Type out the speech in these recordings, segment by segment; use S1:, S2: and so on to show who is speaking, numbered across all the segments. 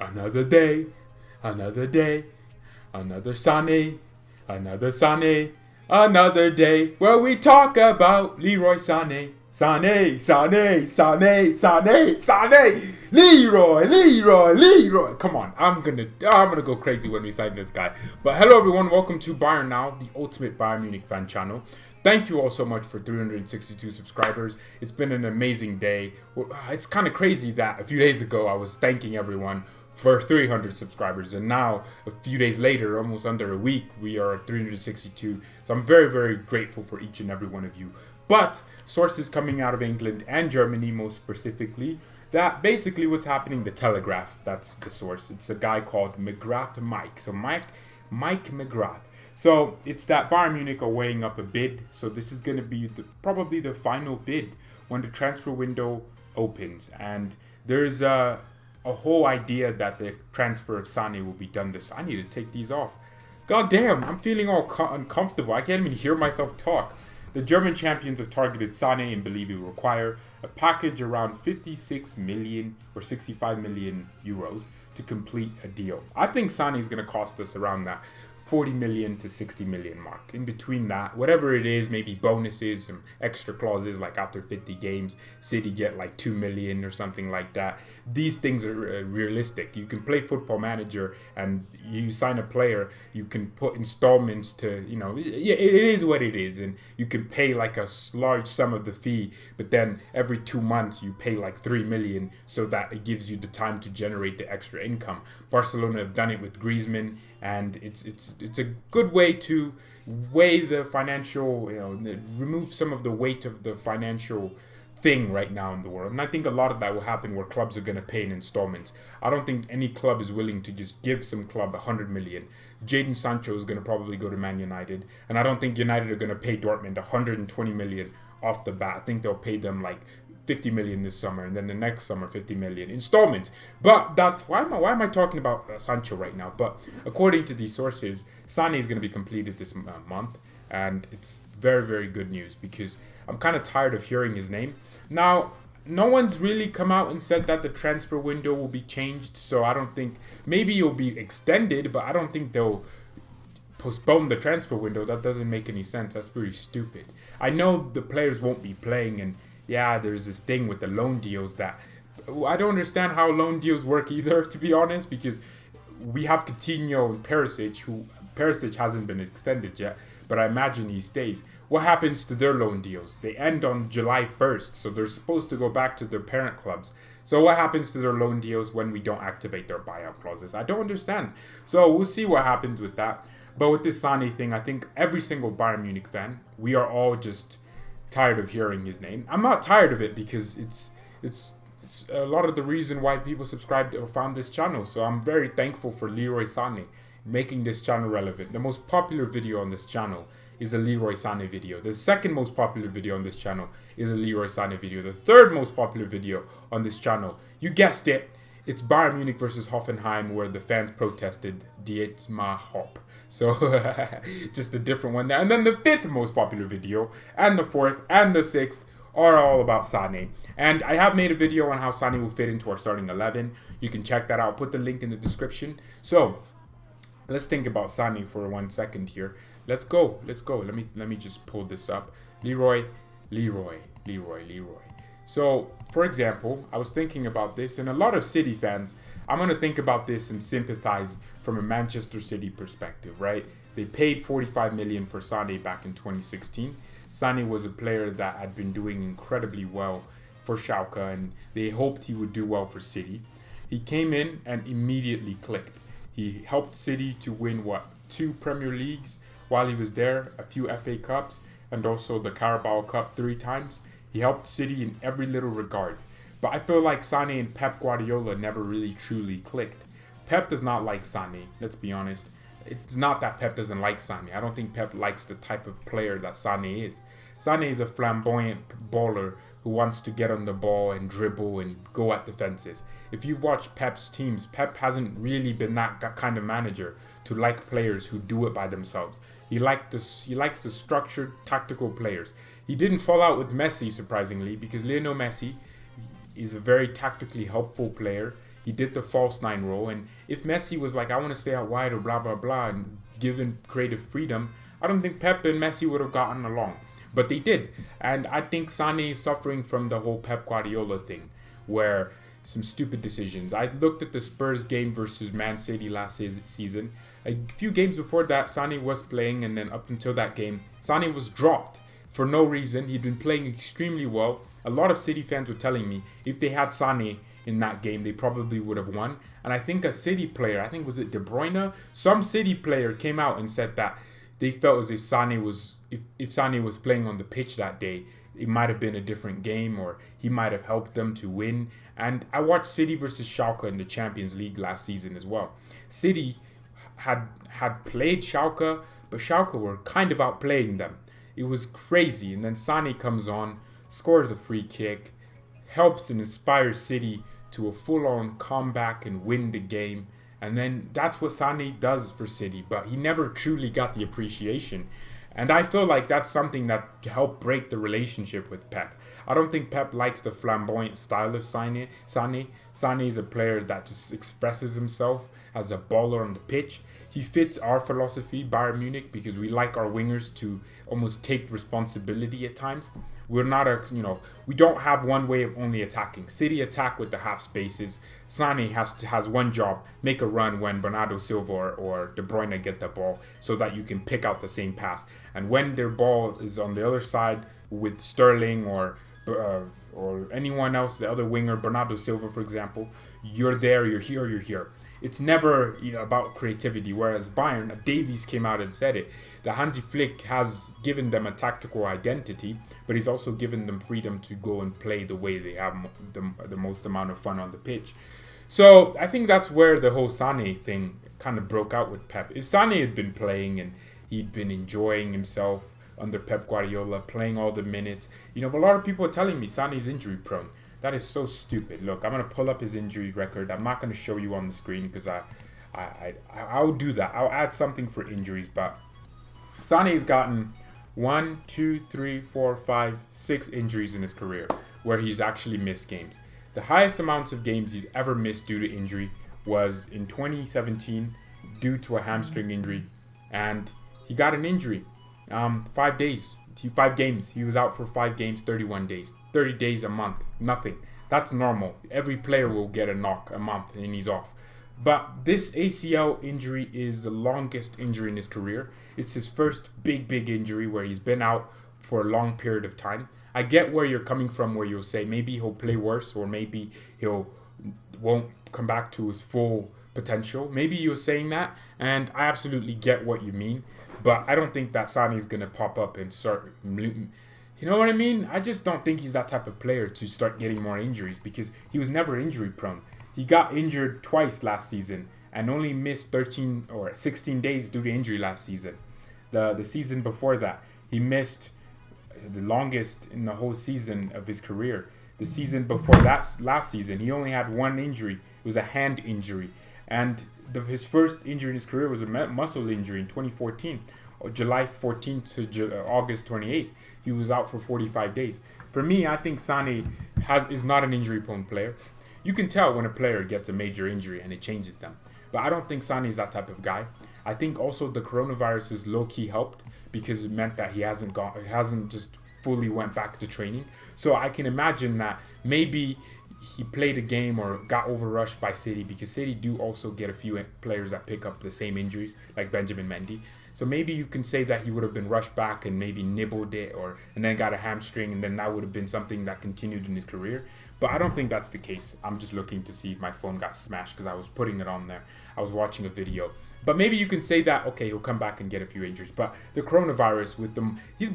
S1: Another day, another day, another Sane, another Sane, another day where we talk about Leroy Sane. Sane, Sane, Sane, Sane, Sane, Leroy. Come on, I'm gonna go crazy when we sign this guy. But hello everyone, welcome to BayernNow, the ultimate Bayern Munich fan channel. Thank you all so much for 362 subscribers. It's been an amazing day. It's kind of crazy that a few days ago I was thanking everyone for 300 subscribers, and now a few days later, almost under a week, we are at 362. So I'm very, very grateful for each and every one of you. But sources coming out of England and Germany, most specifically, that basically what's happening, the Telegraph, that's the source. It's a guy called McGrath Mike. So Mike McGrath. So it's that Bayern Munich are weighing up a bid. So this is going to be probably the final bid when the transfer window opens. And there's a whole idea that the transfer of Sane will be done this. I need to take these off. God damn, I'm feeling all uncomfortable. I can't even hear myself talk. The German champions have targeted Sane and believe it will require a package around 56 million or 65 million euros to complete a deal. I think Sane is going to cost us around that 40 million to 60 million mark. In between that, whatever it is, maybe bonuses, some extra clauses like after 50 games, City get like 2 million or something like that. These things are realistic. You can play Football Manager and you sign a player, you can put installments to, it is what it is. And you can pay like a large sum of the fee, but then every 2 months you pay like 3 million so that it gives you the time to generate the extra income. Barcelona have done it with Griezmann, and it's a good way to weigh the financial, remove some of the weight of the financial thing right now in the world. And I think a lot of that will happen where clubs are going to pay in installments. I don't think any club is willing to just give some club 100 million. Jadon Sancho is going to probably go to Man United, and I don't think United are going to pay Dortmund 120 million off the bat. I think they'll pay them like 50 million this summer, and then the next summer 50 million installments. But that's why am I talking about Sancho right now? But according to these sources, Sane is going to be completed this month, and it's very, very good news because I'm kind of tired of hearing his name. Now, no one's really come out and said that the transfer window will be changed, so I don't think, maybe it'll be extended, but I don't think they'll postpone the transfer window. That doesn't make any sense. That's pretty stupid. I know the players won't be playing, and yeah, there's this thing with the loan deals that I don't understand how loan deals work either, to be honest, because we have Coutinho and Perisic hasn't been extended yet, but I imagine he stays. What happens to their loan deals? They end on July 1st, so they're supposed to go back to their parent clubs. So what happens to their loan deals when we don't activate their buyout clauses? I don't understand. So we'll see what happens with that. But with this Sane thing, I think every single Bayern Munich fan, we are all just tired of hearing his name. I'm not tired of it because it's a lot of the reason why people subscribed or found this channel. So I'm very thankful for Leroy Sane making this channel relevant. The most popular video on this channel is a Leroy Sane video. The second most popular video on this channel is a Leroy Sane video. The third most popular video on this channel, you guessed it, it's Bayern Munich versus Hoffenheim, where the fans protested Dietmar Hopp. So just a different one there. And then the fifth most popular video, and the fourth, and the sixth are all about Sane. And I have made a video on how Sane will fit into our starting 11. You can check that out. I'll put the link in the description. So let's think about Sane for 1 second here. Let's go. Let me just pull this up. Leroy. So, for example, I was thinking about this, and a lot of City fans, I'm going to think about this and sympathize from a Manchester City perspective, right? They paid 45 million for Sane back in 2016. Sane was a player that had been doing incredibly well for Schalke, and they hoped he would do well for City. He came in and immediately clicked. He helped City to win, 2 Premier Leagues while he was there, a few FA Cups, and also the Carabao Cup 3 times. He helped City in every little regard. But I feel like Sane and Pep Guardiola never really truly clicked. Pep does not like Sane, let's be honest. It's not that Pep doesn't like Sane. I don't think Pep likes the type of player that Sane is. Sane is a flamboyant baller who wants to get on the ball and dribble and go at the fences. If you've watched Pep's teams, Pep hasn't really been that kind of manager to like players who do it by themselves. He likes the structured, tactical players. He didn't fall out with Messi, surprisingly, because Lionel Messi is a very tactically helpful player. He did the false nine role. And if Messi was like, I want to stay out wide or blah, blah, blah, and given creative freedom, I don't think Pep and Messi would have gotten along. But they did. And I think Sane is suffering from the whole Pep Guardiola thing, where some stupid decisions. I looked at the Spurs game versus Man City last season. A few games before that, Sane was playing, and then up until that game, Sane was dropped for no reason. He'd been playing extremely well. A lot of City fans were telling me if they had Sane in that game, they probably would have won. And I think a City player, I think was it De Bruyne, some City player came out and said that they felt as if Sane was, if Sane was playing on the pitch that day, it might have been a different game, or he might have helped them to win. And I watched City versus Schalke in the Champions League last season as well. City had played Schalke, but Schalke were kind of outplaying them. It was crazy. And then Sane comes on, scores a free kick, helps and inspires City to a full-on comeback and win the game. And then that's what Sane does for City, but he never truly got the appreciation. And I feel like that's something that helped break the relationship with Pep. I don't think Pep likes the flamboyant style of Sane. Sane is a player that just expresses himself as a baller on the pitch. He fits our philosophy, Bayern Munich, because we like our wingers to almost take responsibility at times. We're not we don't have one way of only attacking. City attack with the half spaces. Sane has one job, make a run when Bernardo Silva or De Bruyne get the ball, so that you can pick out the same pass. And when their ball is on the other side with Sterling or anyone else, the other winger, Bernardo Silva, for example, you're there, you're here, you're here. It's never about creativity. Whereas Bayern, Davies came out and said it. The Hansi Flick has given them a tactical identity, but he's also given them freedom to go and play the way they have the most amount of fun on the pitch. So I think that's where the whole Sane thing kind of broke out with Pep. If Sane had been playing and he'd been enjoying himself under Pep Guardiola, playing all the minutes, a lot of people are telling me Sane's injury prone. That is so stupid. Look, I'm going to pull up his injury record. I'm not going to show you on the screen because I'll do that. I'll add something for injuries. But Sane's gotten 1, 2, 3, 4, 5, 6 injuries in his career where he's actually missed games. The highest amounts of games he's ever missed due to injury was in 2017 due to a hamstring injury. And he got an injury. 5 days. 5 games. He was out for 5 games, 31 days. 30 days a month. Nothing. That's normal. Every player will get a knock a month and he's off. But this ACL injury is the longest injury in his career. It's his first big injury where he's been out for a long period of time. I get where you're coming from, where you'll say maybe he'll play worse or maybe won't come back to his full potential. Maybe you're saying that, and I absolutely get what you mean. But I don't think that Sane's going to pop up and start... You know what I mean? I just don't think he's that type of player to start getting more injuries because he was never injury prone. He got injured twice last season and only missed 13 or 16 days due to injury last season. The season before that, he missed the longest in the whole season of his career. The season before that, last season, he only had one injury. It was a hand injury. And his first injury in his career was a muscle injury in 2014, July 14th to August 28th. He was out for 45 days. For me, I think Sane is not an injury-prone player. You can tell when a player gets a major injury and it changes them. But I don't think Sane is that type of guy. I think also the coronavirus has low-key helped because it meant that he hasn't just fully went back to training. So I can imagine that maybe he played a game or got overrushed by City because City do also get a few players that pick up the same injuries, like Benjamin Mendy. So maybe you can say that he would have been rushed back and maybe nibbled it and then got a hamstring, and then that would have been something that continued in his career. But I don't think that's the case. I'm just looking to see if my phone got smashed because I was putting it on there. I was watching a video. But maybe you can say that, okay, he'll come back and get a few injuries. But the coronavirus with them, he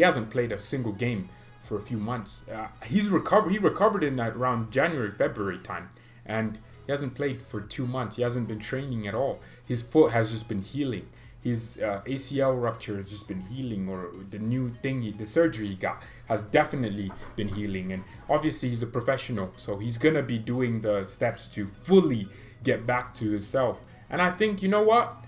S1: hasn't played a single game for a few months. He recovered in that around January, February time. And he hasn't played for 2 months. He hasn't been training at all. His foot has just been healing. His ACL rupture has just been healing, or the new thing, the surgery he got has definitely been healing. And obviously he's a professional, so he's going to be doing the steps to fully get back to himself. And I think, you know what?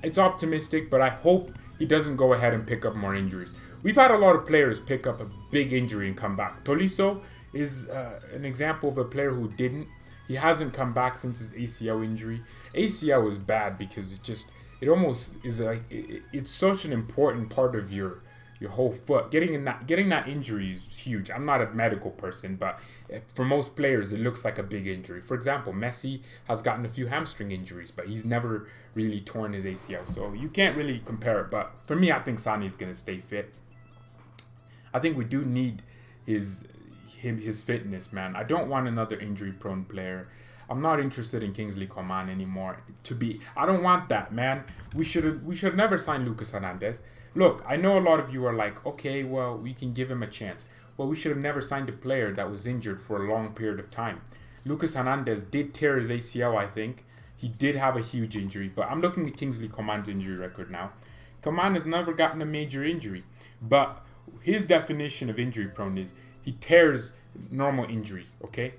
S1: It's optimistic, but I hope he doesn't go ahead and pick up more injuries. We've had a lot of players pick up a big injury and come back. Tolisso is an example of a player who didn't. He hasn't come back since his ACL injury. ACL is bad because it almost is like it's such an important part of your whole foot. Getting that injury is huge. I'm not a medical person, but for most players, it looks like a big injury. For example, Messi has gotten a few hamstring injuries, but he's never really torn his ACL. So you can't really compare it. But for me, I think Sane is going to stay fit. I think we do need his fitness, man. I don't want another injury-prone player. I'm not interested in Kingsley Coman anymore. I don't want that, man. We should never sign Lucas Hernandez. Look, I know a lot of you are like, okay, well, we can give him a chance. Well, we should have never signed a player that was injured for a long period of time. Lucas Hernandez did tear his ACL, I think. He did have a huge injury, but I'm looking at Kingsley Coman's injury record now. Coman has never gotten a major injury, but his definition of injury prone is he tears normal injuries, okay?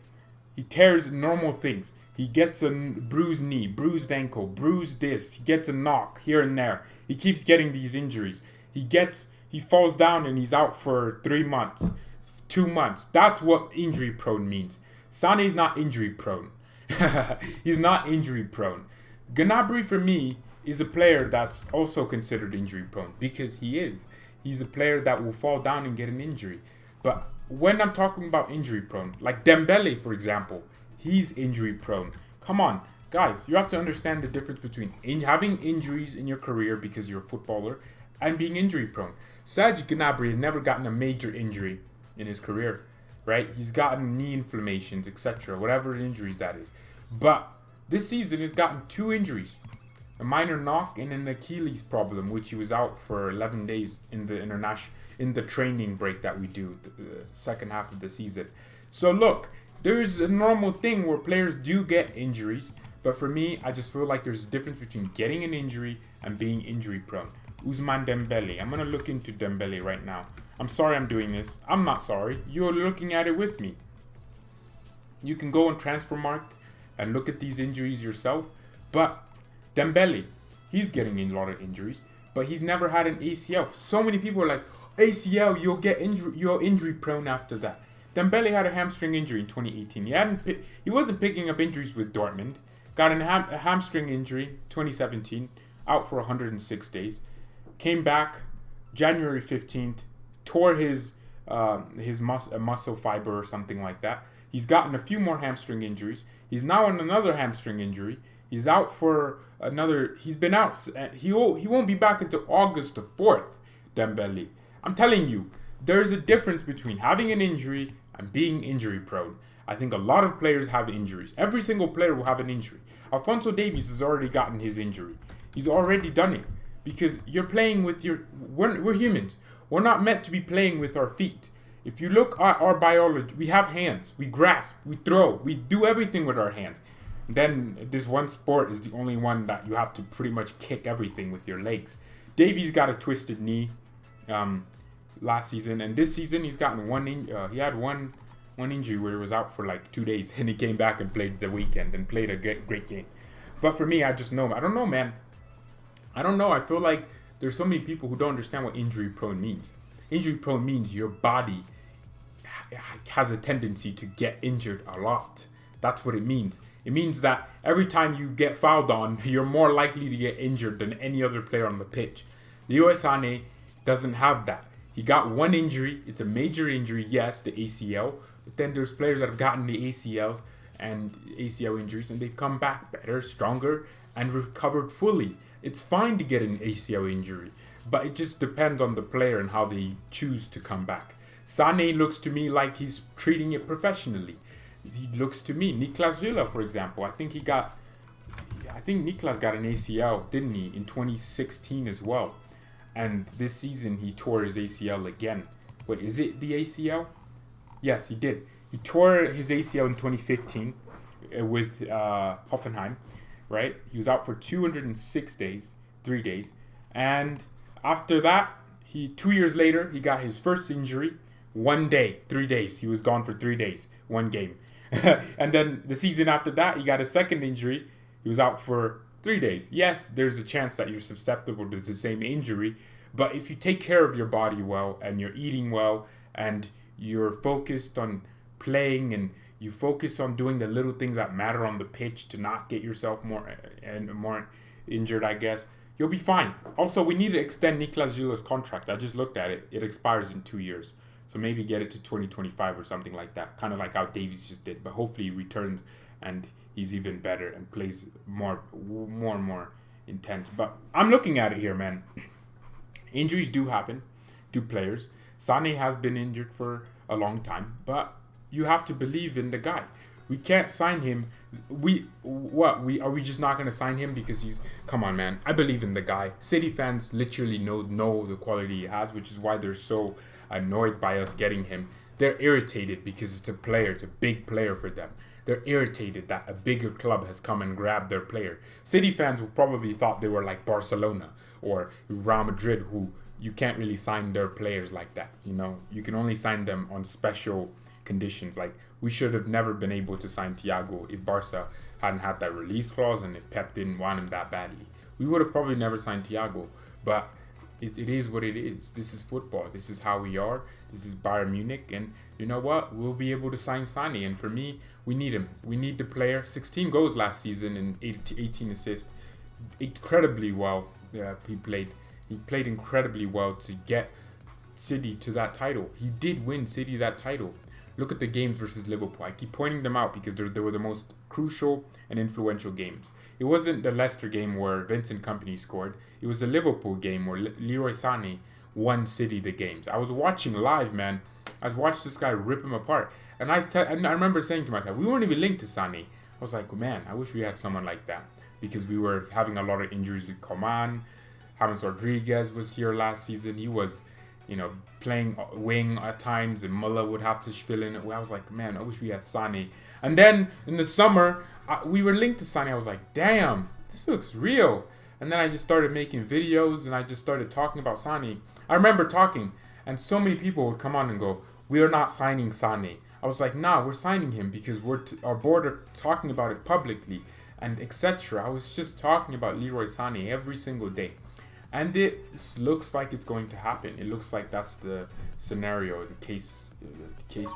S1: He tears normal things. He gets a bruised knee, bruised ankle, bruised this. He gets a knock here and there. He keeps getting these injuries. He falls down and he's out for 3 months, 2 months. That's what injury prone means. Sane's not injury prone. He's not injury prone. Gnabry for me is a player that's also considered injury prone because he is. He's a player that will fall down and get an injury. But when I'm talking about injury prone, like Dembele, for example, he's injury prone. Come on, guys, you have to understand the difference between having injuries in your career because you're a footballer and being injury prone. Serge Gnabry has never gotten a major injury in his career, right? He's gotten knee inflammations, etc., whatever injuries that is. But this season he's gotten 2 injuries. A minor knock and an Achilles problem, which he was out for 11 days in the training break that we do, the second half of the season. So look, there's a normal thing where players do get injuries, but for me, I just feel like there's a difference between getting an injury and being injury prone. Ousmane Dembele. I'm going to look into Dembele right now. I'm sorry I'm doing this. I'm not sorry. You're looking at it with me. You can go on Transfermarkt and look at these injuries yourself, but Dembele, he's getting a lot of injuries, but he's never had an ACL. So many people are like, ACL, you're injury prone after that. Dembele had a hamstring injury in 2018. He wasn't picking up injuries with Dortmund. Got a hamstring injury 2017, out for 106 days. Came back January 15th, tore his muscle fiber or something like that. He's gotten a few more hamstring injuries. He's now on another hamstring injury. He's out for another. He's been out. He won't be back until August the 4th. Dembele. I'm telling you, there's a difference between having an injury and being injury prone. I think a lot of players have injuries. Every single player will have an injury. Alphonso Davies has already gotten his injury. He's already done it because you're playing with your. We're humans. We're not meant to be playing with our feet. If you look at our biology, we have hands. We grasp. We throw. We do everything with our hands. Then this one sport is the only one that you have to pretty much kick everything with your legs. Davies got a twisted knee last season, and this season he's gotten he had one injury where he was out for like 2 days, and he came back and played the weekend and played a great game. But for me, I don't know, man. I don't know. I feel like there's so many people who don't understand what injury prone means. Injury prone means your body has a tendency to get injured a lot. That's what it means. It means that every time you get fouled on, you're more likely to get injured than any other player on the pitch. Leroy Sane doesn't have that. He got one injury. It's a major injury, yes, the ACL. But then there's players that have gotten the ACLs and ACL injuries, and they've come back better, stronger, and recovered fully. It's fine to get an ACL injury, but it just depends on the player and how they choose to come back. Sane looks to me like he's treating it professionally. He looks to me, Niklas Süle, for example, I think Niklas got an ACL, didn't he, in 2016 as well. And this season he tore his ACL again. Wait, is it the ACL? Yes, he did. He tore his ACL in 2015 with Hoffenheim, right? He was out for 206 days, 3 days. And after that, 2 years later, he got his first injury. 1 day, 3 days. He was gone for 3 days, 1 game. And then the season after that, he got a second injury. He was out for 3 days. Yes, there's a chance that you're susceptible to the same injury, but if you take care of your body well and you're eating well and you're focused on playing and You focus on doing the little things that matter on the pitch to not get yourself more injured, I guess. You'll be fine. Also, we need to extend Niklas Süle's contract. I just looked at it. It expires in 2 years. So maybe get it to 2025 or something like that. Kind of like how Davies just did. But hopefully he returns and he's even better and plays more and more intense. But I'm looking at it here, man. Injuries do happen to players. Sane has been injured for a long time. But you have to believe in the guy. We can't sign him. Are we just not gonna sign him because he's? Come on, man. I believe in the guy. City fans literally know the quality he has, which is why they're so annoyed by us getting him. They're irritated because it's a player. It's a big player for them. They're irritated that a bigger club has come and grabbed their player. City fans will probably thought they were like Barcelona or Real Madrid, who you can't really sign their players like that. You know, you can only sign them on special conditions. Like, we should have never been able to sign Thiago if Barca hadn't had that release clause and if Pep didn't want him that badly. We would have probably never signed Thiago, but it is what it is. This is football. This is how we are. This is Bayern Munich, and you know what? We'll be able to sign Sane, and for me, we need him. We need the player. 16 goals last season and 18 assists. Incredibly well. He played incredibly well to get City to that title. He did win City that title. Look at the games versus Liverpool. I keep pointing them out because they were the most crucial and influential games. It wasn't the Leicester game where Vincent Kompany scored. It was the Liverpool game where Leroy Sane won City the games. I was watching live, man. I watched this guy rip him apart. And I remember saying to myself, we weren't even linked to Sane. I was like, man, I wish we had someone like that. Because we were having a lot of injuries with Coman. James Rodriguez was here last season. He was, playing wing at times, and Muller would have to fill in. I was like, man, I wish we had Sane. And then in the summer, we were linked to Sane. I was like, damn, this looks real. And then I just started making videos, and I just started talking about Sane. I remember talking, and so many people would come on and go, we are not signing Sane. I was like, nah, we're signing him because our board are talking about it publicly, and etc. I was just talking about Leroy Sane every single day. And it looks like it's going to happen. It looks like that's the scenario, the case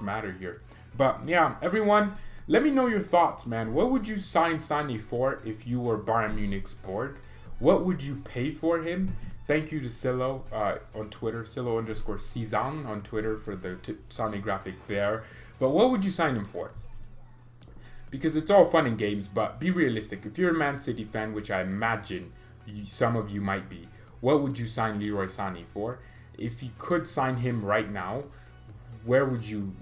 S1: matter here. But yeah, everyone, let me know your thoughts, man. What would you sign Sane for if you were Bayern Munich's board? What would you pay for him? Thank you to Silo on Twitter, Silo_Season on Twitter for the Sane graphic there. But what would you sign him for? Because it's all fun and games, but be realistic. If you're a Man City fan, which I imagine some of you might be, what would you sign Leroy Sane for? If you could sign him right now, where would you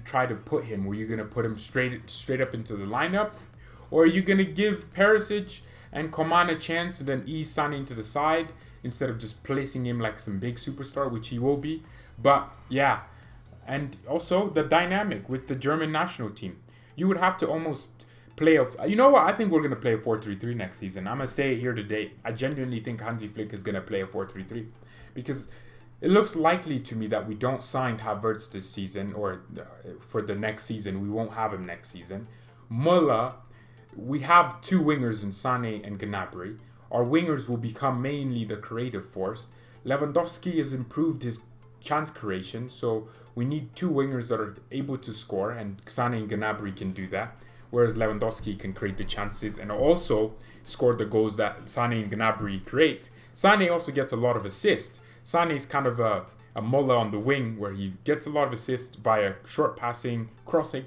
S1: try to put him? Were you going to put him straight up into the lineup? Or are you going to give Perisic and Coman a chance and then ease Sane into the side instead of just placing him like some big superstar, which he will be? But yeah, and also the dynamic with the German national team. You would have to almost you know what? I think we're going to play a 4-3-3 next season. I'm going to say it here today. I genuinely think Hansi Flick is going to play a 4-3-3 because it looks likely to me that we don't sign Havertz this season, or for the next season. We won't have him next season. Muller, we have two wingers in Sane and Gnabry. Our wingers will become mainly the creative force. Lewandowski has improved his chance creation, so we need two wingers that are able to score, and Sane and Gnabry can do that. Whereas Lewandowski can create the chances and also score the goals that Sane and Gnabry create. Sane also gets a lot of assists. Sane is kind of a Muller on the wing where he gets a lot of assists via short passing, crossing,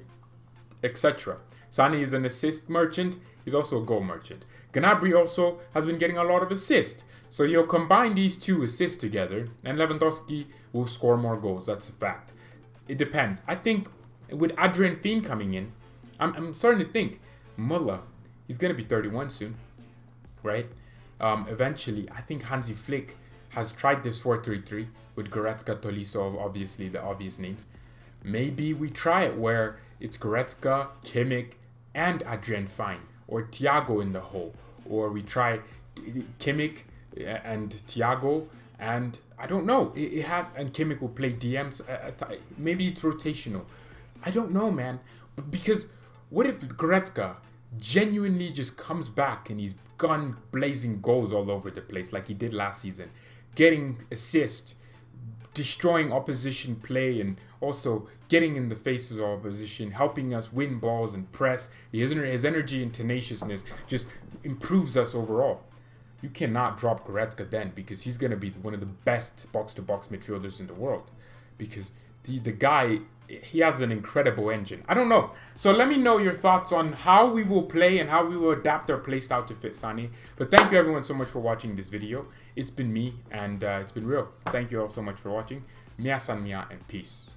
S1: etc. Sane is an assist merchant. He's also a goal merchant. Gnabry also has been getting a lot of assists. So you'll combine these two assists together and Lewandowski will score more goals. That's a fact. It depends. I think with Adrian Fien coming in, I'm starting to think Muller, he's going to be 31 soon, right? Eventually, I think Hansi Flick has tried this 4-3-3 with Goretzka, Tolisso, obviously the obvious names. Maybe we try it where it's Goretzka, Kimmich, and Adrian Fien, or Thiago in the hole. Or we try Kimmich and Thiago, and I don't know. And Kimmich will play DMs. Maybe it's rotational. I don't know, man. Because what if Goretzka genuinely just comes back and he's gun blazing goals all over the place like he did last season, getting assists, destroying opposition play and also getting in the faces of opposition, helping us win balls and press. His energy and tenaciousness just improves us overall. You cannot drop Goretzka then, because he's going to be one of the best box-to-box midfielders in the world. Because the guy, he has an incredible engine. I don't know. So let me know your thoughts on how we will play and how we will adapt our playstyle to fit Sane. But thank you everyone so much for watching this video. It's been me, and it's been real. Thank you all so much for watching. Mia san mia and peace.